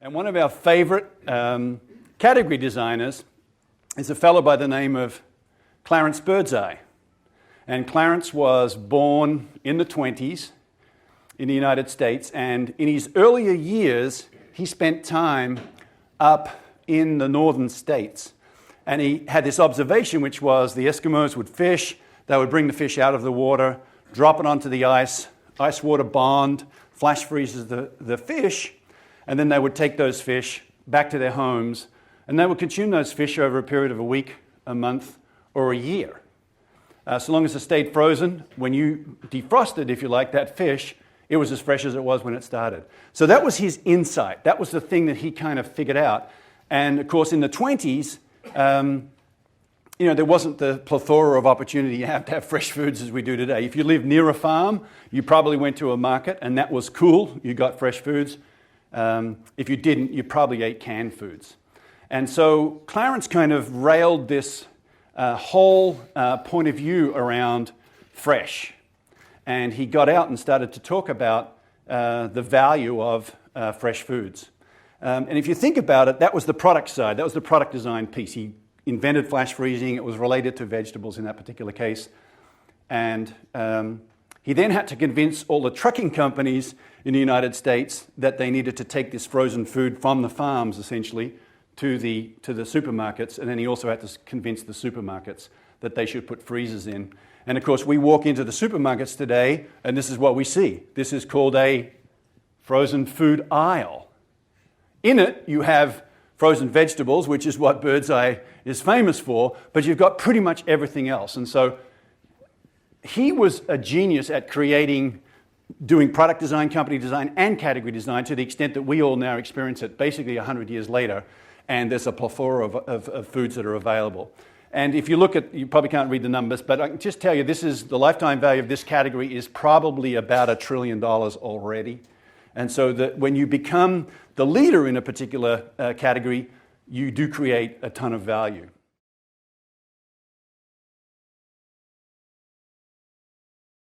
And one of our favorite category designers is a fellow by the name of Clarence Birdseye. And Clarence was born in the 20s in the United States, and in his earlier years, he spent time up in the northern states. And he had this observation, which was the Eskimos would fish, they would bring the fish out of the water, drop it onto the ice water bond, flash freezes the fish, and then they would take those fish back to their homes, and they would consume those fish over a period of a week, a month, or a year. So long as it stayed frozen, when you defrosted, if you like, that fish, it was as fresh as it was when it started. So that was his insight. That was the thing that he kind of figured out. And of course, in the 20s, there wasn't the plethora of opportunity you have to have fresh foods as we do today. If you lived near a farm, you probably went to a market, and that was cool. You got fresh foods. If you didn't, you probably ate canned foods. And so Clarence kind of railed this whole point of view around fresh. And he got out and started to talk about the value of fresh foods. And if you think about it, that was the product side. That was the product design piece. He invented flash freezing. It was related to vegetables in that particular case. And he then had to convince all the trucking companies in the United States that they needed to take this frozen food from the farms, essentially, to the supermarkets. And then he also had to convince the supermarkets that they should put freezers in. And of course, we walk into the supermarkets today, and this is what we see. This is called a frozen food aisle. In it, you have frozen vegetables, which is what Birdseye is famous for, but you've got pretty much everything else. And so he was a genius at doing product design, company design, and category design to the extent that we all now experience it basically 100 years later, and there's a plethora of foods that are available. And if you look at, you probably can't read the numbers, but I can just tell you the lifetime value of this category is probably about $1 trillion already. And so that when you become the leader in a particular category, you do create a ton of value.